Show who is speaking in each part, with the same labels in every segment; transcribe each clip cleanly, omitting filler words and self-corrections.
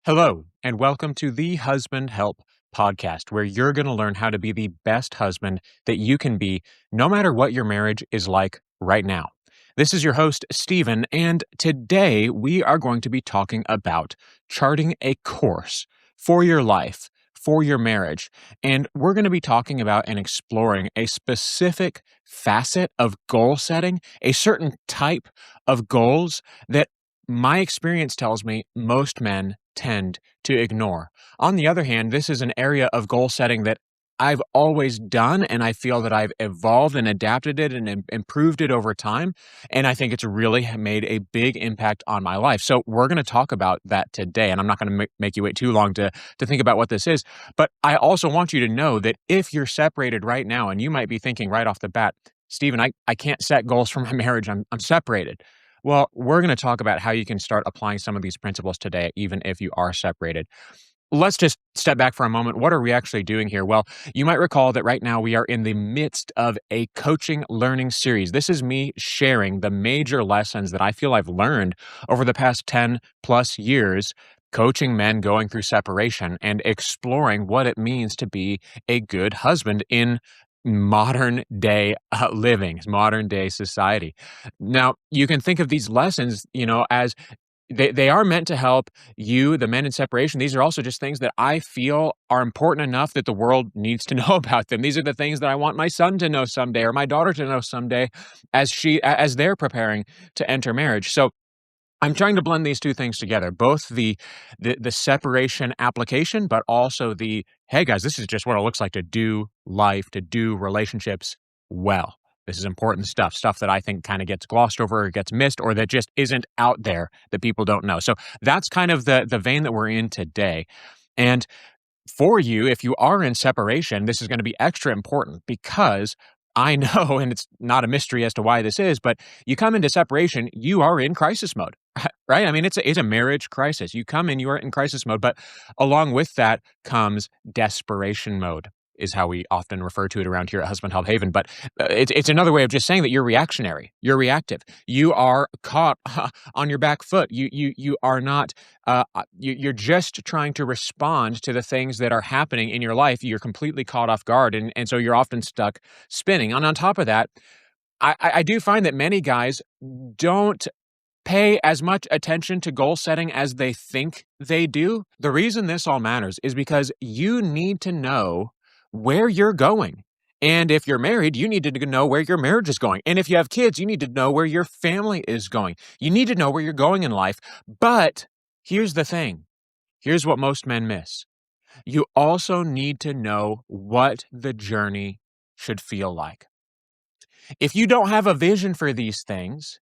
Speaker 1: Hello, and welcome to the Husband Help podcast, where you're going to learn how to be the best husband that you can be, no matter what your marriage is like right now. This is your host, Stephen, and today we are going to be talking about charting a course for your life, for your marriage. And we're going to be talking about and exploring a specific facet of goal setting, a certain type of goals that my experience tells me most men tend to ignore. On the other hand, this is an area of goal setting that I've always done, and I feel that I've evolved and adapted it and improved it over time. And I think it's really made a big impact on my life. So we're going to talk about that today. And I'm not going to make you wait too long to think about what this is. But I also want you to know that if you're separated right now, and you might be thinking right off the bat, Stephen, I can't set goals for my marriage. I'm separated. Well, we're going to talk about how you can start applying some of these principles today, even if you are separated. Let's just step back for a moment. What are we actually doing here? Well, you might recall that right now we are in the midst of a coaching learning series. This is me sharing the major lessons that I feel I've learned over the past 10 plus years coaching men going through separation and exploring what it means to be a good husband in modern day living, modern day society. Now, you can think of these lessons, as they are meant to help you, the men in separation. These are also just things that I feel are important enough that the world needs to know about them. These are the things that I want my son to know someday or my daughter to know someday as they're preparing to enter marriage. So I'm trying to blend these two things together, both the separation application, but also the, hey guys, this is just what it looks like to do life, to do relationships well. This is important stuff that I think kind of gets glossed over or gets missed or that just isn't out there that people don't know. So that's kind of the vein that we're in today. And for you, if you are in separation, this is going to be extra important because I know, and it's not a mystery as to why this is, but you come into separation, you are in crisis mode, right? I mean, it's a marriage crisis. You come in, you are in crisis mode, but along with that comes desperation mode, is how we often refer to it around here at Husband Help Haven. But it's another way of just saying that you're reactionary, you're reactive, you are caught on your back foot. You are not. You're just trying to respond to the things that are happening in your life. You're completely caught off guard, and so you're often stuck spinning. And on top of that, I do find that many guys don't pay as much attention to goal setting as they think they do. The reason this all matters is because you need to know where you're going. And if you're married, you need to know where your marriage is going. And if you have kids, you need to know where your family is going. You need to know where you're going in life. But here's the thing. Here's what most men miss. You also need to know what the journey should feel like. If you don't have a vision for these things,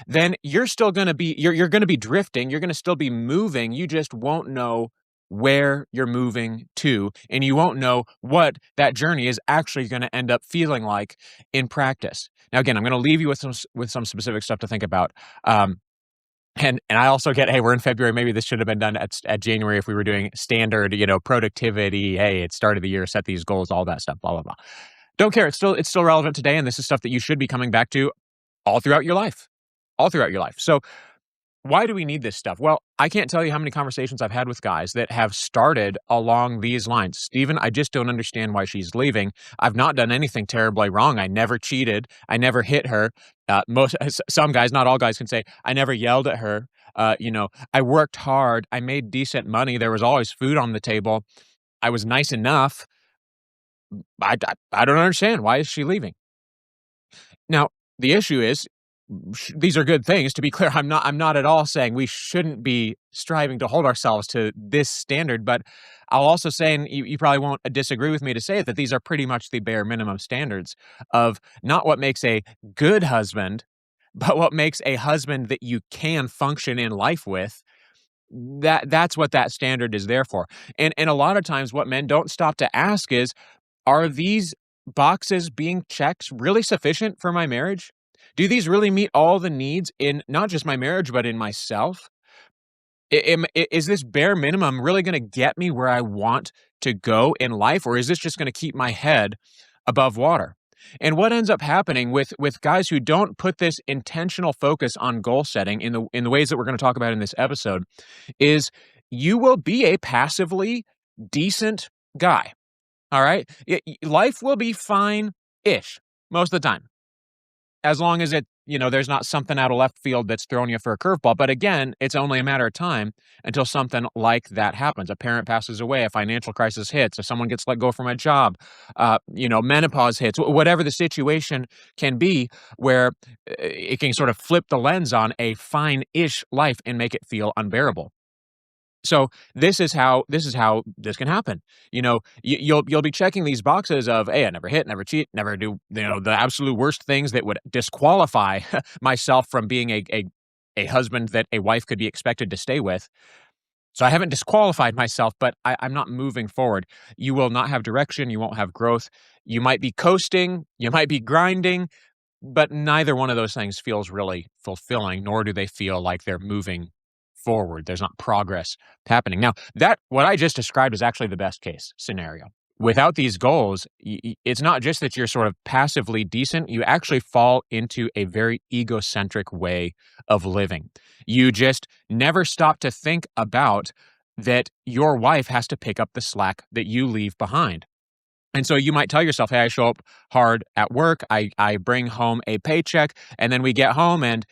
Speaker 1: then you're still going to be you're going to be drifting, you're going to still be moving, you just won't know where you're moving to, and you won't know what that journey is actually going to end up feeling like in practice. Now again, I'm going to leave you with some specific stuff to think about. And I also get, hey, we're in February, maybe this should have been done at January if we were doing standard, productivity, hey, it's start of the year, set these goals, all that stuff, blah blah blah. Don't care, it's still relevant today, and this is stuff that you should be coming back to all throughout your life. All throughout your life. So why do we need this stuff? Well, I can't tell you how many conversations I've had with guys that have started along these lines. Stephen, I just don't understand why she's leaving. I've not done anything terribly wrong. I never cheated. I never hit her. Some guys, not all guys, can say, I never yelled at her. I worked hard. I made decent money. There was always food on the table. I was nice enough. I don't understand. Why is she leaving? Now, the issue is, these are good things. To be clear, I'm not at all saying we shouldn't be striving to hold ourselves to this standard, but I'll also say, and you probably won't disagree with me to say it, that these are pretty much the bare minimum standards of not what makes a good husband, but what makes a husband that you can function in life with. That's what that standard is there for. And a lot of times what men don't stop to ask is, are these boxes being checked really sufficient for my marriage? Do these really meet all the needs in not just my marriage, but in myself? Is this bare minimum really going to get me where I want to go in life? Or is this just going to keep my head above water? And what ends up happening with guys who don't put this intentional focus on goal setting in the ways that we're going to talk about in this episode is you will be a passively decent guy. All right. Life will be fine ish most of the time, as long as there's not something out of left field that's throwing you for a curveball. But again, it's only a matter of time until something like that happens. A parent passes away, a financial crisis hits, if someone gets let go from a job, menopause hits, whatever the situation can be, where it can sort of flip the lens on a fine-ish life and make it feel unbearable. So this is how this can happen. You'll be checking these boxes of, hey, I never hit, never cheat, never do the absolute worst things that would disqualify myself from being a husband that a wife could be expected to stay with. So I haven't disqualified myself, but I'm not moving forward. You will not have direction. You won't have growth. You might be coasting. You might be grinding, but neither one of those things feels really fulfilling, nor do they feel like they're moving forward. There's not progress happening. Now, that what I just described is actually the best case scenario. Without these goals, it's not just that you're sort of passively decent, you actually fall into a very egocentric way of living. You just never stop to think about that your wife has to pick up the slack that you leave behind. And so you might tell yourself, hey, I show up hard at work, I bring home a paycheck, and then we get home and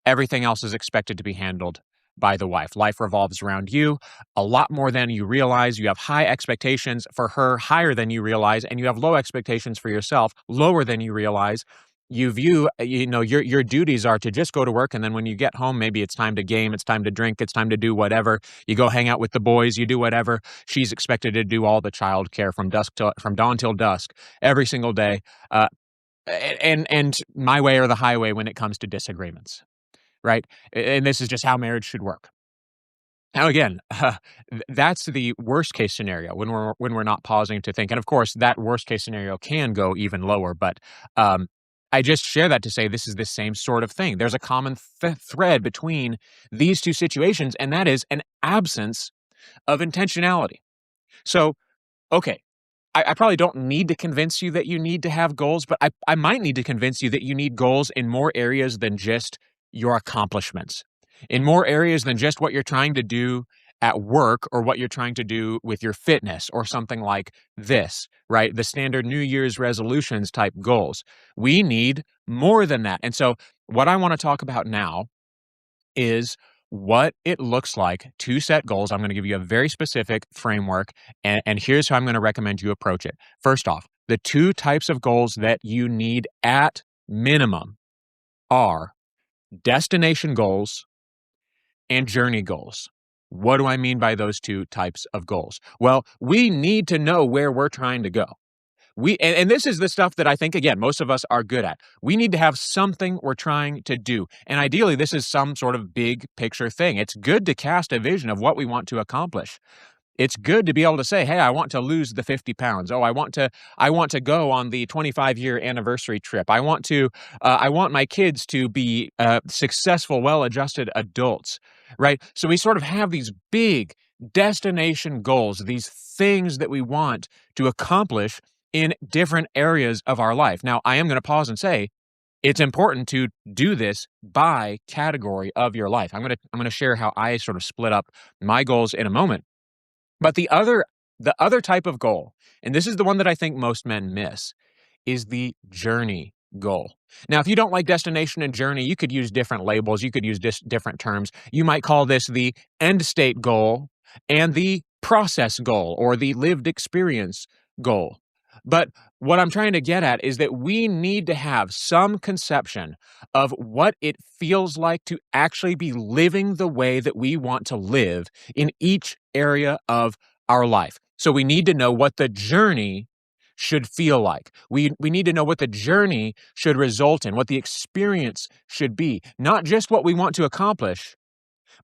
Speaker 1: everything else is expected to be handled by the wife. Life revolves around you a lot more than you realize. You have high expectations for her, higher than you realize, and you have low expectations for yourself, lower than you realize. You view, your duties are to just go to work, and then when you get home, maybe it's time to game, it's time to drink, it's time to do whatever. You go hang out with the boys, you do whatever. She's expected to do all the child care from dawn till dusk, every single day. And my way or the highway when it comes to disagreements, right? And this is just how marriage should work. Now, again, that's the worst case scenario when we're not pausing to think. And of course, that worst case scenario can go even lower. But I just share that to say this is the same sort of thing. There's a common thread between these two situations, and that is an absence of intentionality. So, okay, I probably don't need to convince you that you need to have goals, but I might need to convince you that you need goals in more areas than just your accomplishments, in more areas than just what you're trying to do at work or what you're trying to do with your fitness or something like this, right? The standard New Year's resolutions type goals. We need more than that. And so, what I want to talk about now is what it looks like to set goals. I'm going to give you a very specific framework, and here's how I'm going to recommend you approach it. First off, the two types of goals that you need at minimum are destination goals and journey goals. What do I mean by those two types of goals? Well, we need to know where we're trying to go. And this is the stuff that I think, again, most of us are good at. We need to have something we're trying to do. And ideally, this is some sort of big picture thing. It's good to cast a vision of what we want to accomplish. It's good to be able to say, hey, I want to lose the 50 pounds. Oh, I want to go on the 25-year anniversary trip. I want my kids to be successful, well-adjusted adults, right? So we sort of have these big destination goals, these things that we want to accomplish in different areas of our life. Now, I am going to pause and say, it's important to do this by category of your life. I'm going to share how I sort of split up my goals in a moment. But the other type of goal, and this is the one that I think most men miss, is the journey goal. Now, if you don't like destination and journey, you could use different labels. You could use different terms. You might call this the end state goal and the process goal or the lived experience goal. But what I'm trying to get at is that we need to have some conception of what it feels like to actually be living the way that we want to live in each area of our life. So we need to know what the journey should feel like. We need to know what the journey should result in, what the experience should be, not just what we want to accomplish,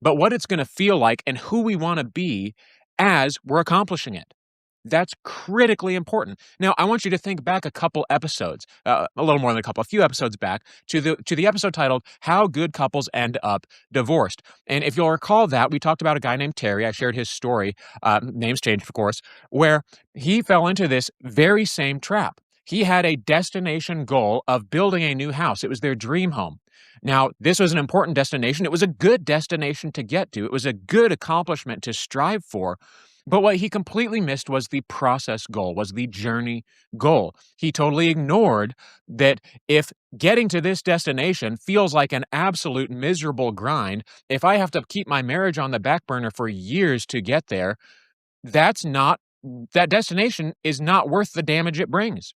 Speaker 1: but what it's going to feel like and who we want to be as we're accomplishing it. That's critically important. Now, I want you to think back a couple episodes, a little more than a few episodes back, to the episode titled "How Good Couples End Up Divorced." And if you'll recall that, we talked about a guy named Terry. I shared his story, names changed, of course, where he fell into this very same trap. He had a destination goal of building a new house. It was their dream home. Now, this was an important destination. It was a good destination to get to. It was a good accomplishment to strive for. But what he completely missed was the process goal, was the journey goal. He totally ignored that if getting to this destination feels like an absolute miserable grind, if I have to keep my marriage on the back burner for years to get there, that's not that destination is not worth the damage it brings.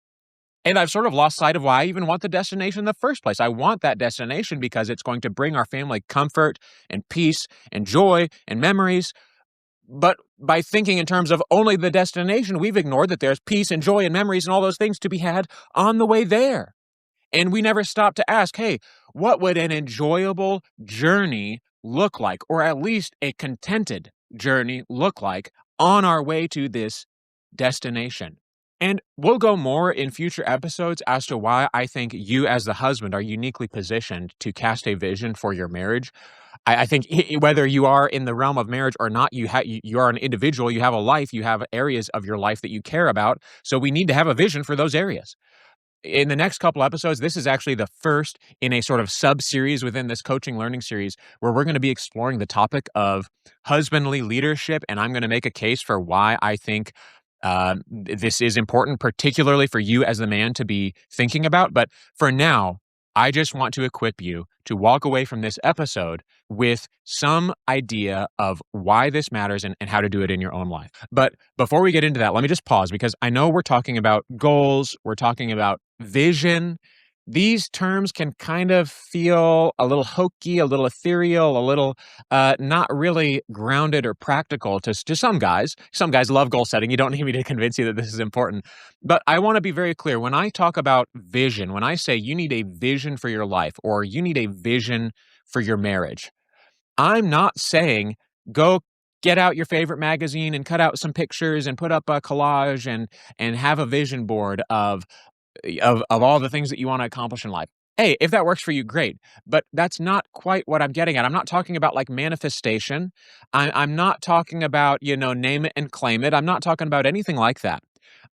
Speaker 1: And I've sort of lost sight of why I even want the destination in the first place. I want that destination because it's going to bring our family comfort and peace and joy and memories. But by thinking in terms of only the destination, we've ignored that there's peace and joy and memories and all those things to be had on the way there. And we never stop to ask, hey, what would an enjoyable journey look like, or at least a contented journey look like on our way to this destination? And we'll go more in future episodes as to why I think you, as the husband, are uniquely positioned to cast a vision for your marriage. I think whether you are in the realm of marriage or not, you are an individual, you have a life, you have areas of your life that you care about. So we need to have a vision for those areas. In the next couple episodes, this is actually the first in a sort of sub-series within this coaching learning series where we're going to be exploring the topic of husbandly leadership, and I'm going to make a case for why I think this is important, particularly for you as the man to be thinking about. But for now, I just want to equip you to walk away from this episode with some idea of why this matters and how to do it in your own life. But before we get into that, let me just pause because I know we're talking about goals, we're talking about vision. These terms can kind of feel a little hokey, a little ethereal, a little not really grounded or practical to some guys. Some guys love goal setting. You don't need me to convince you that this is important. But I want to be very clear. When I talk about vision, when I say you need a vision for your life or you need a vision for your marriage, I'm not saying go get out your favorite magazine and cut out some pictures and put up a collage and have a vision board of all the things that you want to accomplish in life. Hey, if that works for you, great. But that's not quite what I'm getting at. I'm not talking about like manifestation. I'm not talking about, name it and claim it. I'm not talking about anything like that.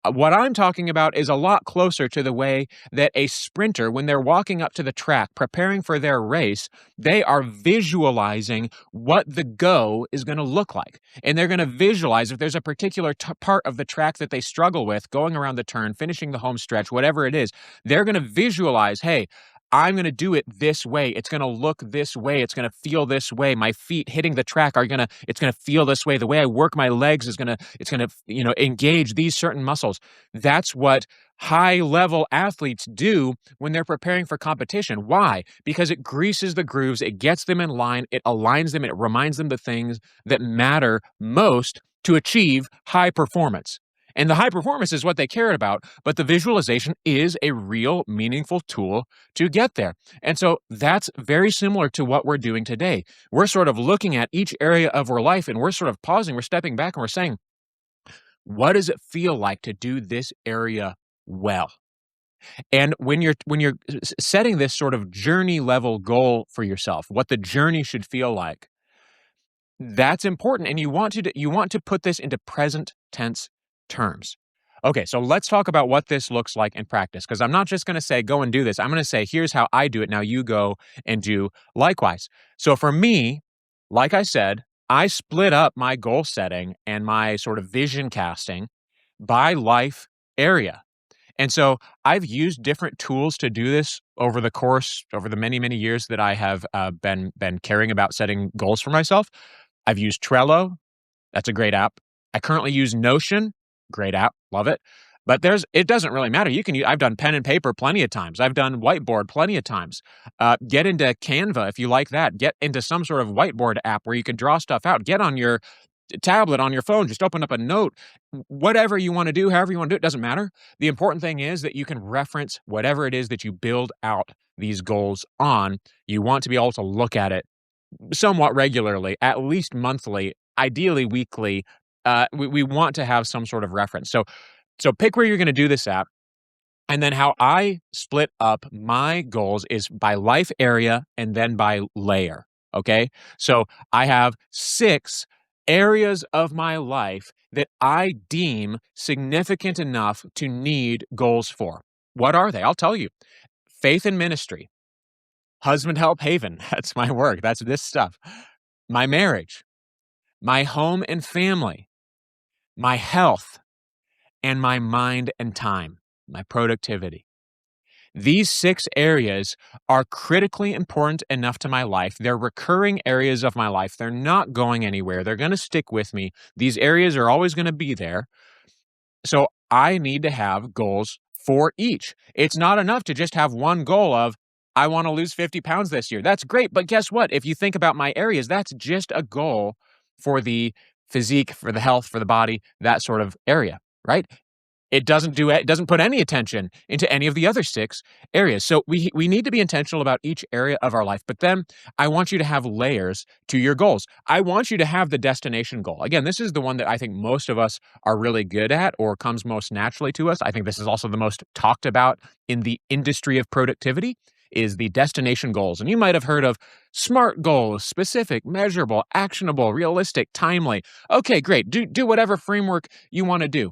Speaker 1: What I'm talking about is a lot closer to the way that a sprinter, when they're walking up to the track, preparing for their race, they are visualizing what the go is going to look like. And they're going to visualize if there's a particular part of the track that they struggle with, going around the turn, finishing the home stretch, whatever it is, they're going to visualize, hey, I'm going to do it this way. It's going to look this way. It's going to feel this way. My feet hitting the track it's going to feel this way. The way I work my legs it's going to, engage these certain muscles. That's what high level athletes do when they're preparing for competition. Why? Because it greases the grooves. It gets them in line. It aligns them. It reminds them the things that matter most to achieve high performance. And the high performance is what they cared about, but the visualization is a real meaningful tool to get there. And so that's very similar to what we're doing today. We're sort of looking at each area of our life and we're sort of pausing, we're stepping back and we're saying, what does it feel like to do this area well? And when you're setting this sort of journey level goal for yourself, what the journey should feel like, that's important. And you want to put this into present tense terms. Okay, so let's talk about what this looks like in practice, because I'm not just going to say, go and do this. I'm going to say, here's how I do it. Now you go and do likewise. So for me, like I said, I split up my goal setting and my sort of vision casting by life area. And so I've used different tools to do this over the many, many years that I have been caring about setting goals for myself. I've used Trello. That's a great app. I currently use Notion. Great app. Love it. But it doesn't really matter. I've done pen and paper plenty of times. I've done whiteboard plenty of times. Get into Canva if you like that. Get into some sort of whiteboard app where you can draw stuff out. Get on your tablet, on your phone, just open up a note. Whatever you want to do, however you want to do it, doesn't matter. The important thing is that you can reference whatever it is that you build out these goals on. You want to be able to look at it somewhat regularly, at least monthly, ideally weekly. We want to have some sort of reference. So pick where you're going to do this at. And then how I split up my goals is by life area and then by layer. Okay. So I have 6 areas of my life that I deem significant enough to need goals for. What are they? I'll tell you. Faith and ministry, Husband help haven. That's my work. That's this stuff. My marriage, my home and family, my health, and my mind and time, my productivity. These 6 areas are critically important enough to my life. They're recurring areas of my life. They're not going anywhere. They're going to stick with me. These areas are always going to be there. So I need to have goals for each. It's not enough to just have one goal of, I want to lose 50 pounds this year. That's great. But guess what? If you think about my areas, that's just a goal for the physique, for the health, for the body, that sort of area, right? It doesn't put any attention into any of the other 6 areas. So we need to be intentional about each area of our life. But then I want you to have layers to your goals. I want you to have the destination goal. Again, this is the one that I think most of us are really good at or comes most naturally to us. I think this is also the most talked about in the industry of productivity is the destination goals. And you might have heard of SMART goals, specific, measurable, actionable, realistic, timely. Okay, great. Do whatever framework you want to do.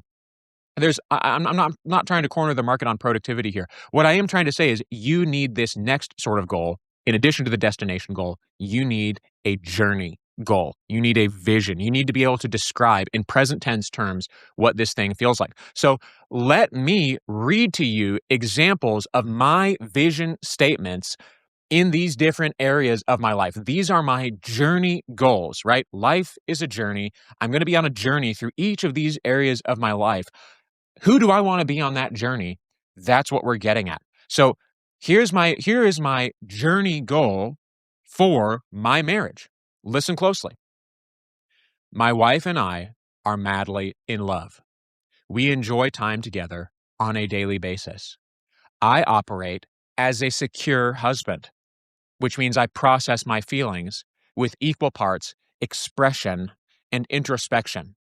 Speaker 1: I'm not trying to corner the market on productivity here. What I am trying to say is you need this next sort of goal. In addition to the destination goal, you need a journey goal. You need a vision. You need to be able to describe in present tense terms what this thing feels like. So let me read to you examples of my vision statements in these different areas of my life. These are my journey goals, right? Life is a journey. I'm going to be on a journey through each of these areas of my life. Who do I want to be on that journey? That's what we're getting at. So here is my journey goal for my marriage. Listen closely. My wife and I are madly in love. We enjoy time together on a daily basis. I operate as a secure husband, which means I process my feelings with equal parts expression and introspection.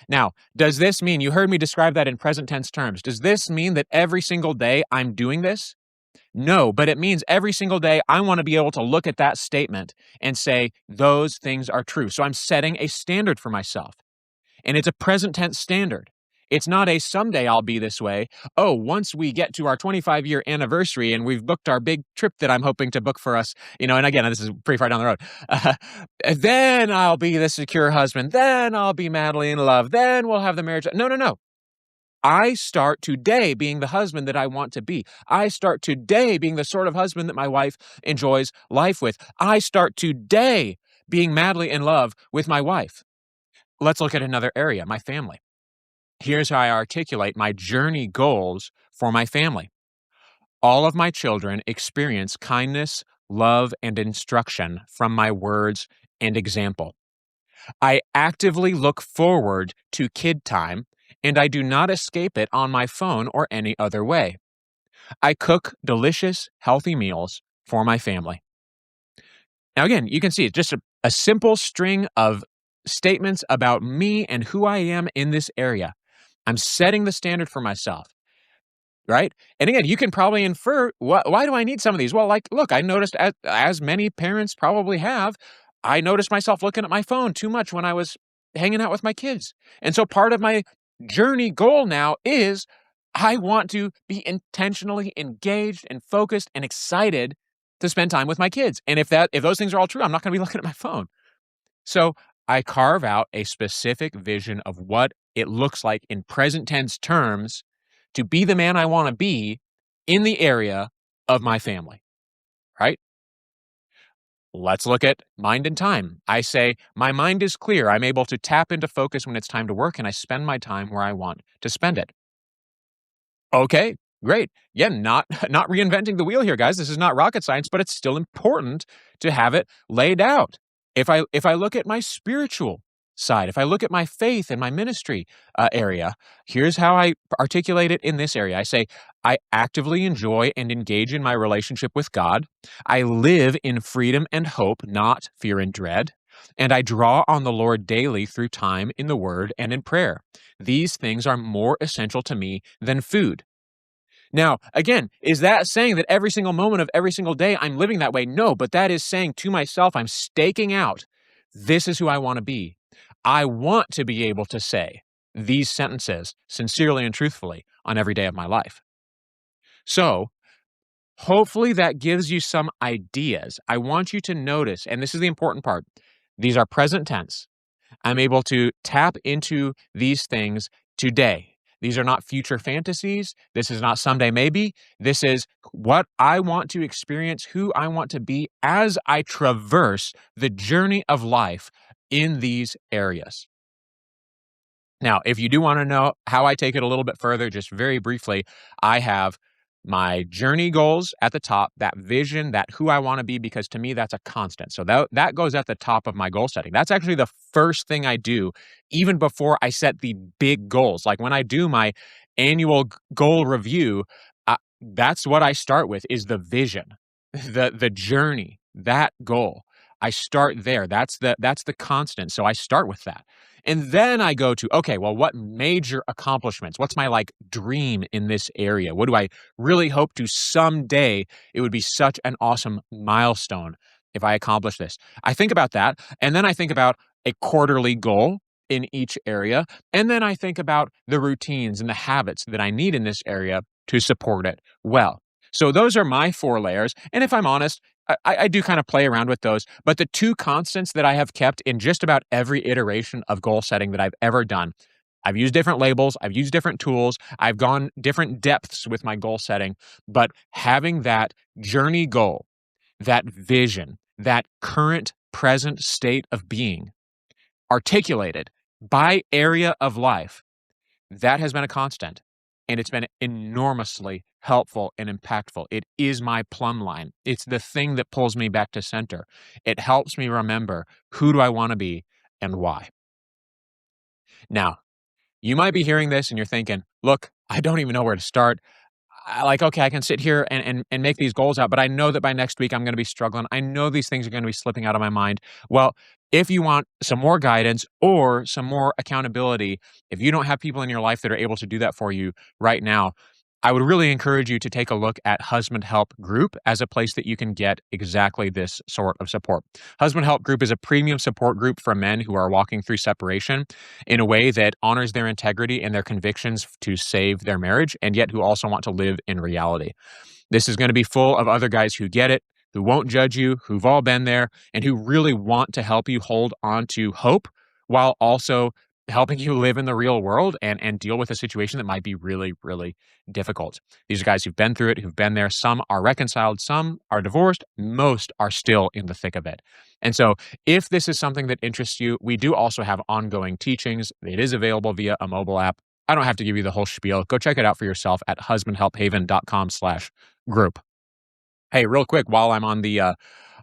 Speaker 1: Now, does this mean, you heard me describe that in present tense terms, does this mean that every single day I'm doing this? No, but it means every single day I want to be able to look at that statement and say, those things are true. So I'm setting a standard for myself. And it's a present tense standard. It's not a someday I'll be this way. Oh, once we get to our 25-year anniversary and we've booked our big trip that I'm hoping to book for us, and again, this is pretty far down the road. Then I'll be the secure husband. Then I'll be madly in love. Then we'll have the marriage. No, no, no. I start today being the husband that I want to be. I start today being the sort of husband that my wife enjoys life with. I start today being madly in love with my wife. Let's look at another area, my family. Here's how I articulate my journey goals for my family. All of my children experience kindness, love, and instruction from my words and example. I actively look forward to kid time, and I do not escape it on my phone or any other way. I cook delicious, healthy meals for my family. Now, again, you can see it's just a simple string of statements about me and who I am in this area. I'm setting the standard for myself, right? And again, you can probably infer, why do I need some of these? Well, look, I noticed, as many parents probably have, I noticed myself looking at my phone too much when I was hanging out with my kids. And so part of my journey goal now is I want to be intentionally engaged and focused and excited to spend time with my kids. And if those things are all true, I'm not going to be looking at my phone. So I carve out a specific vision of what it looks like in present tense terms to be the man I want to be in the area of my family, right? Let's look at mind and time. I say, my mind is clear. I'm able to tap into focus when it's time to work, and I spend my time where I want to spend it. Okay, great. Yeah, not not reinventing the wheel here, guys. This is not rocket science, but it's still important to have it laid out. If I look at my spiritual side, if I look at my faith and my ministry area, here's how I articulate it in this area. I say, I actively enjoy and engage in my relationship with God. I live in freedom and hope, not fear and dread. And I draw on the Lord daily through time in the Word and in prayer. These things are more essential to me than food. Now, again, is that saying that every single moment of every single day I'm living that way? No, but that is saying to myself, I'm staking out, this is who I want to be. I want to be able to say these sentences sincerely and truthfully on every day of my life. So Hopefully that gives you some ideas. I want you to notice, and this is the important part, these are present tense. I'm able to tap into these things today. These are not future fantasies. This is not someday maybe. This is what I want to experience, who I want to be as I traverse the journey of life in these areas. Now, if you do want to know how I take it a little bit further, just very briefly, I have my journey goals at the top, that vision, that who I want to be, because to me, that's a constant. So that goes at the top of my goal setting. That's actually the first thing I do, even before I set the big goals. Like when I do my annual goal review, that's what I start with is the vision, the journey, that goal. I start there. That's the constant. So I start with that. And then I go to, okay, well, what major accomplishments? What's my like dream in this area? What do I really hope to someday? It would be such an awesome milestone if I accomplish this. I think about that. And then I think about a quarterly goal in each area. And then I think about the routines and the habits that I need in this area to support it well. So those are my 4 layers. And if I'm honest, I do kind of play around with those, but the 2 constants that I have kept in just about every iteration of goal setting that I've ever done, I've used different labels, I've used different tools, I've gone different depths with my goal setting, but having that journey goal, that vision, that current present state of being articulated by area of life, that has been a constant, and it's been enormously helpful and impactful. It is my plumb line. It's the thing that pulls me back to center. It helps me remember who do I want to be and why. Now, you might be hearing this and you're thinking, look, I don't even know where to start. Okay, I can sit here and make these goals out, but I know that by next week I'm going to be struggling. I know these things are going to be slipping out of my mind. Well, if you want some more guidance or some more accountability, if you don't have people in your life that are able to do that for you right now, I would really encourage you to take a look at Husband Help Group as a place that you can get exactly this sort of support. Husband Help Group is a premium support group for men who are walking through separation in a way that honors their integrity and their convictions to save their marriage, and yet who also want to live in reality. This is going to be full of other guys who get it, who won't judge you, who've all been there, and who really want to help you hold on to hope while also helping you live in the real world and deal with a situation that might be really, really difficult. These are guys who've been through it, who've been there. Some are reconciled, some are divorced, most are still in the thick of it. And so if this is something that interests you, we do also have ongoing teachings. It is available via a mobile app. I don't have to give you the whole spiel. Go check it out for yourself at husbandhelphaven.com/group. Hey, real quick, while I'm on the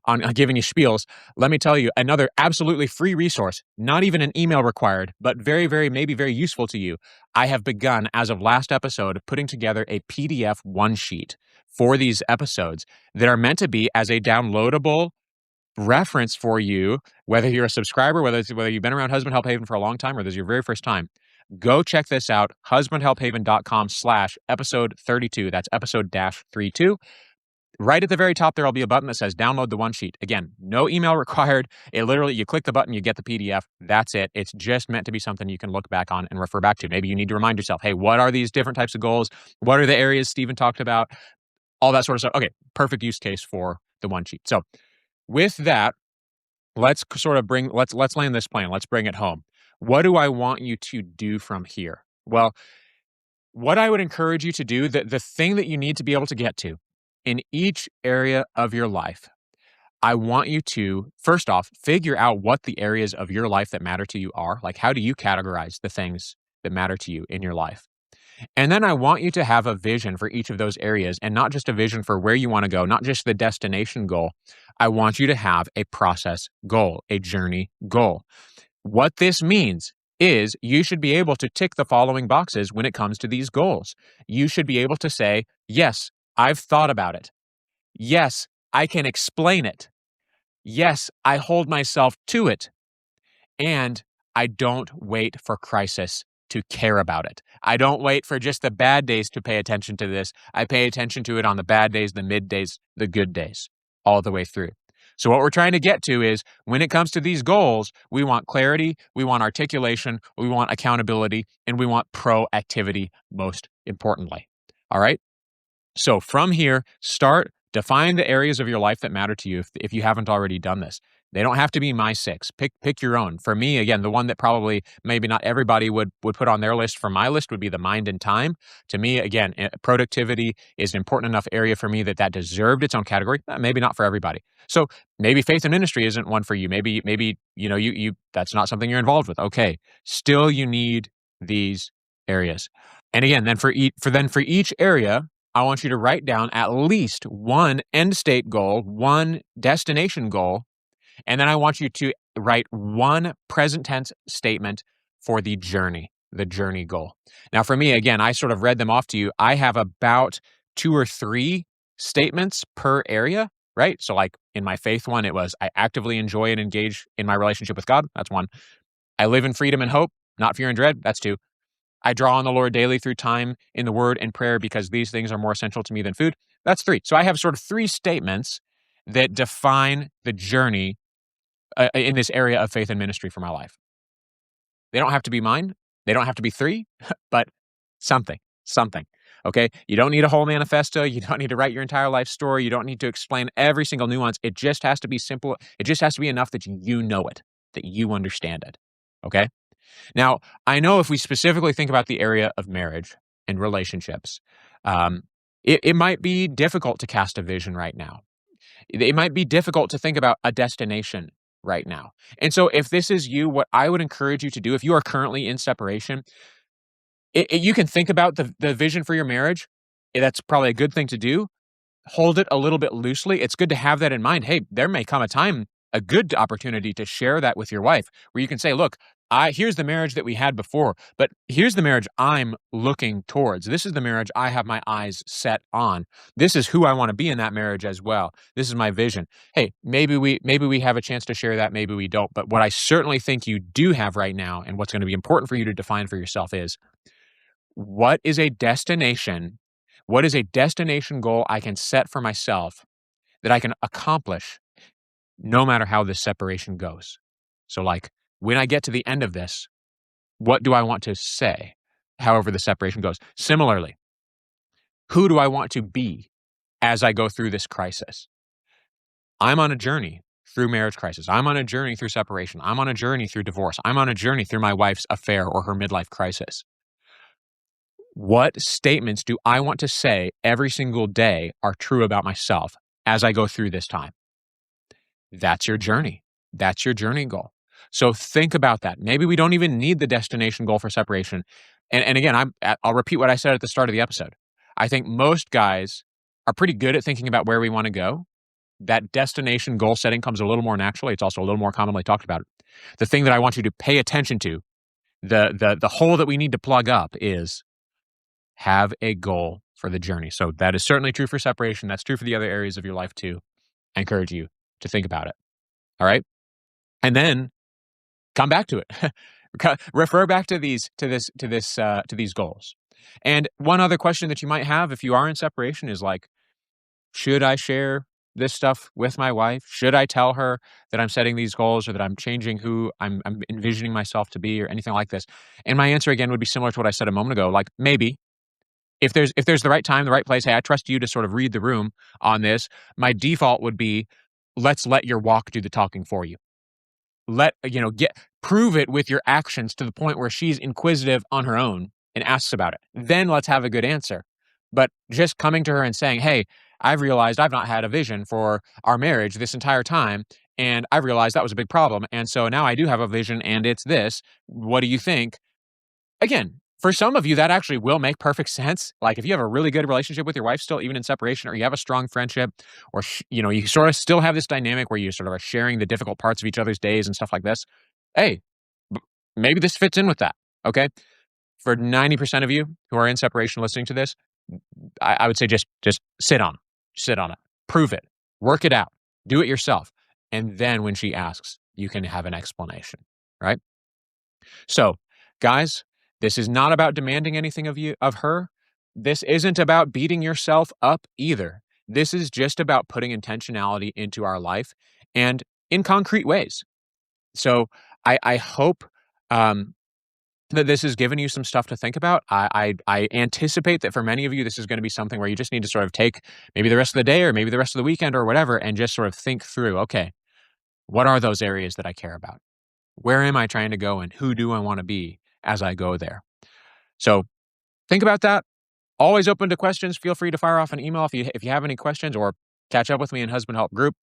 Speaker 1: on giving you spiels, let me tell you another absolutely free resource, not even an email required, but very, very, maybe very useful to you. I have begun, as of last episode, putting together a PDF one sheet for these episodes that are meant to be as a downloadable reference for you, whether you're a subscriber, whether you've been around Husband Help Haven for a long time or this is your very first time. Go check this out, husbandhelphaven.com/episode 32. That's episode dash 32. Right at the very top, there will be a button that says download the one sheet. Again, no email required. It literally, you click the button, you get the PDF. That's it. It's just meant to be something you can look back on and refer back to. Maybe you need to remind yourself, hey, what are these different types of goals? What are the areas Stephen talked about? All that sort of stuff. Okay, perfect use case for the one sheet. So with that, let's land this plane. Let's bring it home. What do I want you to do from here? Well, what I would encourage you to do, the thing that you need to be able to get to in each area of your life, I want you to, first off, figure out what the areas of your life that matter to you are. Like, how do you categorize the things that matter to you in your life? And then I want you to have a vision for each of those areas and not just a vision for where you want to go, not just the destination goal. I want you to have a process goal, a journey goal. What this means is you should be able to tick the following boxes when it comes to these goals. You should be able to say, yes, I've thought about it. Yes, I can explain it. Yes, I hold myself to it. And I don't wait for crisis to care about it. I don't wait for just the bad days to pay attention to this. I pay attention to it on the bad days, the mid days, the good days, all the way through. So what we're trying to get to is when it comes to these goals, we want clarity, we want articulation, we want accountability, and we want proactivity most importantly. All right? So from here, start define the areas of your life that matter to you if you haven't already done this. They don't have to be my 6. Pick your own. For me, again, the one that probably maybe not everybody would put on their list for my list would be the mind and time. To me, again, productivity is an important enough area for me that that deserved its own category. Maybe not for everybody. So maybe faith and ministry isn't one for you. Maybe you that's not something you're involved with. Okay, still you need these areas. And again, then for each area, I want you to write down at least one end state goal, one destination goal, and then I want you to write one present tense statement for the journey goal. Now, for me, again, I sort of read them off to you. I have about 2 or 3 statements per area, right? So, like in my faith one, it was I actively enjoy and engage in my relationship with God. That's 1. I live in freedom and hope, not fear and dread. That's 2. I draw on the Lord daily through time in the word and prayer because these things are more essential to me than food. That's 3. So I have sort of 3 statements that define the journey in this area of faith and ministry for my life. They don't have to be mine. They don't have to be 3, but something. Okay. You don't need a whole manifesto. You don't need to write your entire life story. You don't need to explain every single nuance. It just has to be simple. It just has to be enough that you know it, that you understand it. Okay. Now, I know if we specifically think about the area of marriage and relationships, um, it might be difficult to cast a vision right now. It might be difficult to think about a destination right now. And so, if this is you, what I would encourage you to do, if you are currently in separation, you can think about the vision for your marriage. That's probably a good thing to do. Hold it a little bit loosely. It's good to have that in mind. Hey, there may come a time, a good opportunity to share that with your wife where you can say, look, here's the marriage that we had before, but here's the marriage I'm looking towards. This is the marriage I have my eyes set on. This is who I want to be in that marriage as well. This is my vision. Hey, maybe we have a chance to share that, maybe we don't. But what I certainly think you do have right now, and what's going to be important for you to define for yourself is what is a destination? What is a destination goal I can set for myself that I can accomplish no matter how this separation goes? So, like, when I get to the end of this, what do I want to say, however the separation goes? Similarly, who do I want to be as I go through this crisis? I'm on a journey through marriage crisis. I'm on a journey through separation. I'm on a journey through divorce. I'm on a journey through my wife's affair or her midlife crisis. What statements do I want to say every single day are true about myself as I go through this time? That's your journey. That's your journey goal. So think about that. Maybe we don't even need the destination goal for separation. And again, I'll repeat what I said at the start of the episode. I think most guys are pretty good at thinking about where we want to go. That destination goal setting comes a little more naturally. It's also a little more commonly talked about. The thing that I want you to pay attention to, the hole that we need to plug up is have a goal for the journey. So that is certainly true for separation. That's true for the other areas of your life too. I encourage you to think about it. All right. And then come back to it. Refer back to these goals. And one other question that you might have if you are in separation is like, should I share this stuff with my wife? Should I tell her that I'm setting these goals or that I'm changing who I'm envisioning myself to be or anything like this? And my answer again would be similar to what I said a moment ago. Like maybe if there's the right time, the right place, hey, I trust you to sort of read the room on this. My default would be let's let your walk do the talking for you. Prove it with your actions to the point where she's inquisitive on her own and asks about it. Then let's have a good answer. But just coming to her and saying, hey, I've realized I've not had a vision for our marriage this entire time. And I've realized that was a big problem. And so now I do have a vision and it's this. What do you think? Again, for some of you, that actually will make perfect sense. Like if you have a really good relationship with your wife still, even in separation, or you have a strong friendship, or you sort of still have this dynamic where you sort of are sharing the difficult parts of each other's days and stuff like this. Hey, maybe this fits in with that. Okay, for 90% of you who are in separation listening to this, I would say just sit on it, prove it, work it out, do it yourself, and then when she asks, you can have an explanation. Right? So, guys, this is not about demanding anything of her. This isn't about beating yourself up either. This is just about putting intentionality into our life and in concrete ways. So I hope that this has given you some stuff to think about. I anticipate that for many of you, this is going to be something where you just need to sort of take maybe the rest of the day or maybe the rest of the weekend or whatever and just sort of think through, okay, what are those areas that I care about? Where am I trying to go and who do I want to be as I go there? So think about that. Always open to questions. Feel free to fire off an email if you have any questions or catch up with me in Husband Help group.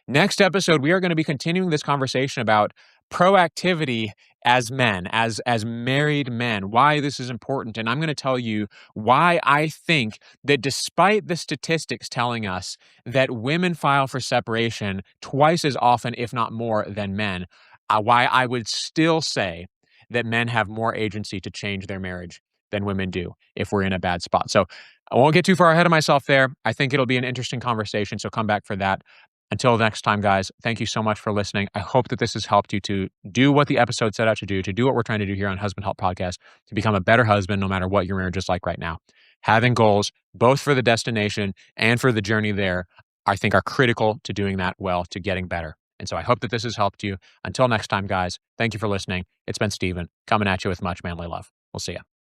Speaker 1: Next episode, we are going to be continuing this conversation about proactivity as men, as married men, why this is important. And I'm going to tell you why I think that despite the statistics telling us that women file for separation twice as often, if not more, than men, why I would still say that men have more agency to change their marriage than women do if we're in a bad spot. So I won't get too far ahead of myself there. I think it'll be an interesting conversation. So come back for that. Until next time, guys, thank you so much for listening. I hope that this has helped you to do what the episode set out to do what we're trying to do here on Husband Help Podcast, to become a better husband no matter what your marriage is like right now. Having goals, both for the destination and for the journey there, I think are critical to doing that well, to getting better. And so I hope that this has helped you. Until next time, guys, thank you for listening. It's been Steven coming at you with much manly love. We'll see you.